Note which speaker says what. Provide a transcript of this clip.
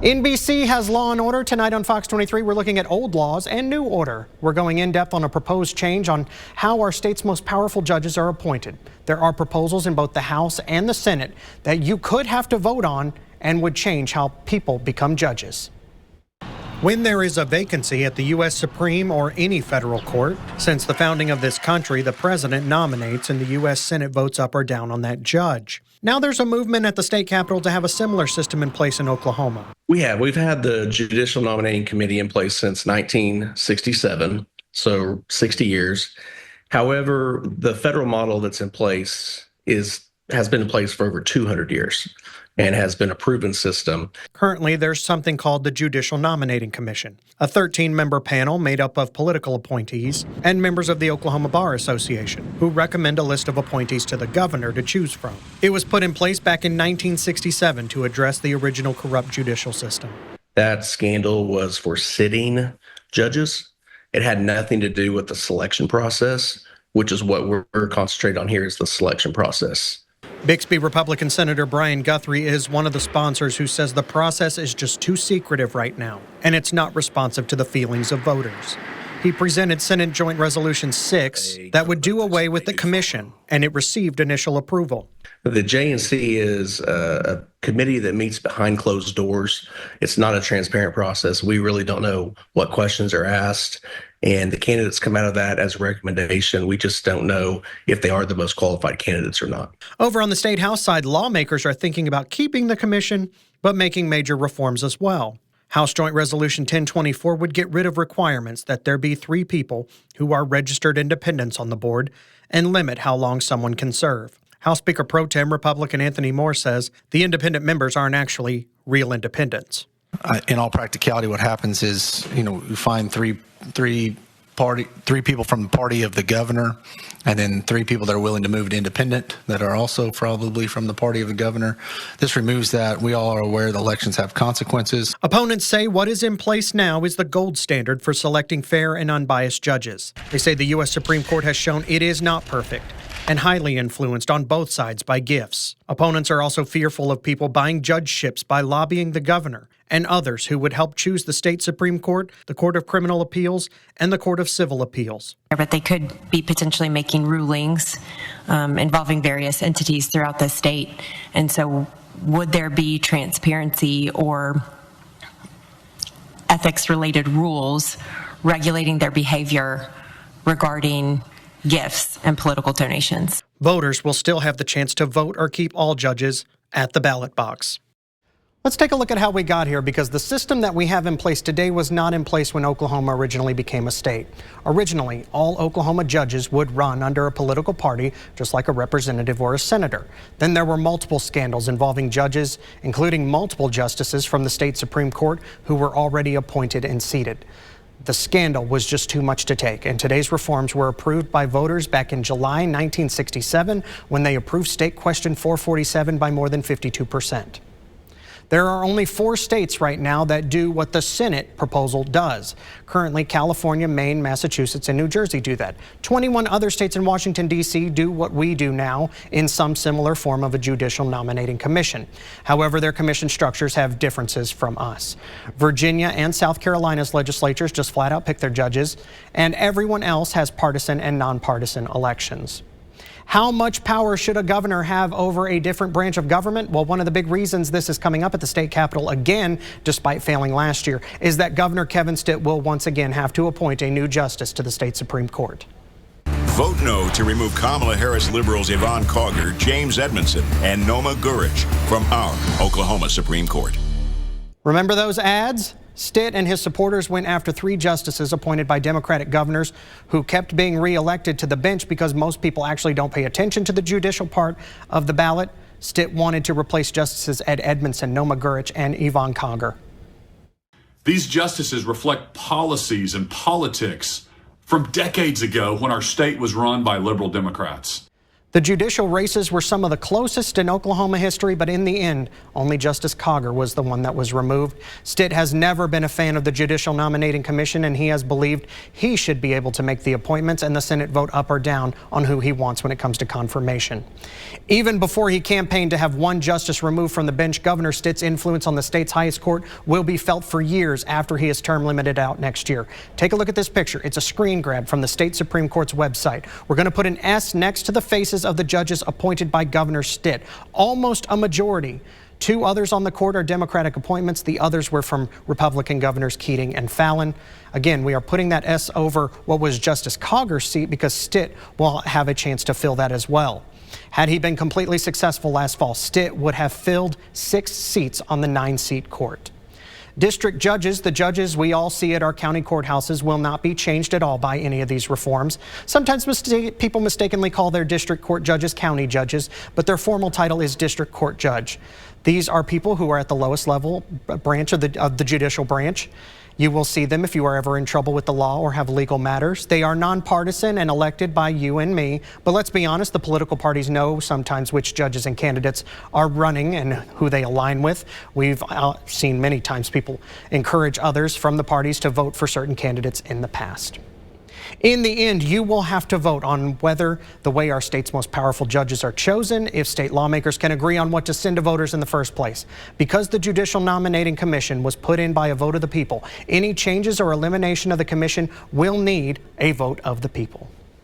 Speaker 1: NBC has Law and Order. Tonight on Fox 23, we're looking at old laws and new order. We're going in depth on a proposed change on how our state's most powerful judges are appointed. There are proposals in both the House and the Senate that you could have to vote on and would change how people become judges. When there is a vacancy at the U.S. Supreme or any federal court, since the founding of this country, the president nominates and the U.S. Senate votes up or down on that judge. Now there's a movement at the state capitol to have a similar system in place in Oklahoma.
Speaker 2: We've had the Judicial Nominating Committee in place since 1967, so 60 years. However, the federal model that's in place has been in place for over 200 years and has been a proven system.
Speaker 1: Currently, there's something called the Judicial Nominating Commission, a 13-member panel made up of political appointees and members of the Oklahoma Bar Association, who recommend a list of appointees to the governor to choose from. It was put in place back in 1967 to address the original corrupt judicial system.
Speaker 2: That scandal was for sitting judges. It had nothing to do with the selection process, which is what we're concentrating on here, is the selection process.
Speaker 1: Bixby Republican Senator Brian Guthrie is one of the sponsors who says the process is just too secretive right now, and it's not responsive to the feelings of voters. He presented Senate Joint Resolution 6 that would do away with the commission, and it received initial approval.
Speaker 2: The JNC is a committee that meets behind closed doors. It's not a transparent process. We really don't know what questions are asked, and the candidates come out of that as a recommendation. We just don't know if they are the most qualified candidates or not.
Speaker 1: Over on the State House side, lawmakers are thinking about keeping the commission, but making major reforms as well. House Joint Resolution 1024 would get rid of requirements that there be 3 people who are registered independents on the board and limit how long someone can serve. House Speaker Pro Tem Republican Anthony Moore says the independent members aren't actually real independents.
Speaker 3: In all practicality, what happens is, you find three people from the party of the governor, and then 3 people that are willing to move to independent that are also probably from the party of the governor. This removes that. We all are aware that elections have consequences.
Speaker 1: Opponents say what is in place now is the gold standard for selecting fair and unbiased judges. They say the U.S. Supreme Court has shown it is not perfect and highly influenced on both sides by gifts. Opponents are also fearful of people buying judgeships by lobbying the governor and others who would help choose the state Supreme Court, the Court of Criminal Appeals, and the Court of Civil Appeals.
Speaker 4: But they could be potentially making rulings involving various entities throughout the state. And so would there be transparency or ethics-related rules regulating their behavior regarding gifts and political donations?
Speaker 1: Voters will still have the chance to vote or keep all judges at the ballot box. Let's take a look at how we got here, because the system that we have in place today was not in place when Oklahoma originally became a state. Originally, all Oklahoma judges would run under a political party, just like a representative or a senator. Then there were multiple scandals involving judges, including multiple justices from the state Supreme Court who were already appointed and seated. The scandal was just too much to take, and today's reforms were approved by voters back in July 1967 when they approved State Question 447 by more than 52%. There are only 4 states right now that do what the Senate proposal does. Currently, California, Maine, Massachusetts, and New Jersey do that. 21 other states in Washington, D.C. do what we do now in some similar form of a judicial nominating commission. However, their commission structures have differences from us. Virginia and South Carolina's legislatures just flat out pick their judges, and everyone else has partisan and nonpartisan elections. How much power should a governor have over a different branch of government? Well, one of the big reasons this is coming up at the state capitol again, despite failing last year, is that Governor Kevin Stitt will once again have to appoint a new justice to the state Supreme Court.
Speaker 5: Vote no to remove Kamala Harris liberals Yvonne Cogger, James Edmondson, and Noma Gurich from our Oklahoma Supreme Court.
Speaker 1: Remember those ads? Stitt and his supporters went after 3 justices appointed by Democratic governors who kept being reelected to the bench because most people actually don't pay attention to the judicial part of the ballot. Stitt wanted to replace Justices Ed Edmondson, Noma Gurich, and Yvonne Cogger.
Speaker 6: These justices reflect policies and politics from decades ago when our state was run by liberal Democrats.
Speaker 1: The judicial races were some of the closest in Oklahoma history, but in the end, only Justice Cogger was the one that was removed. Stitt has never been a fan of the Judicial Nominating Commission, and he has believed he should be able to make the appointments and the Senate vote up or down on who he wants when it comes to confirmation. Even before he campaigned to have one justice removed from the bench, Governor Stitt's influence on the state's highest court will be felt for years after he is term limited out next year. Take a look at this picture. It's a screen grab from the state Supreme Court's website. We're going to put an S next to the faces of the judges appointed by Governor Stitt. Almost a majority. 2 others on the court are Democratic appointments. The others were from Republican governors Keating and Fallin. Again, we are putting that S over what was Justice Cogger's seat because Stitt will have a chance to fill that as well. Had he been completely successful last fall, Stitt would have filled 6 seats on the 9-seat court. District judges, the judges we all see at our county courthouses, will not be changed at all by any of these reforms. Sometimes people mistakenly call their district court judges county judges, but their formal title is district court judge. These are people who are at the lowest level branch of the judicial branch. You will see them if you are ever in trouble with the law or have legal matters. They are nonpartisan and elected by you and me. But let's be honest, the political parties know sometimes which judges and candidates are running and who they align with. We've seen many times people encourage others from the parties to vote for certain candidates in the past. In the end, you will have to vote on whether the way our state's most powerful judges are chosen, if state lawmakers can agree on what to send to voters in the first place. Because the Judicial Nominating Commission was put in by a vote of the people, any changes or elimination of the commission will need a vote of the people.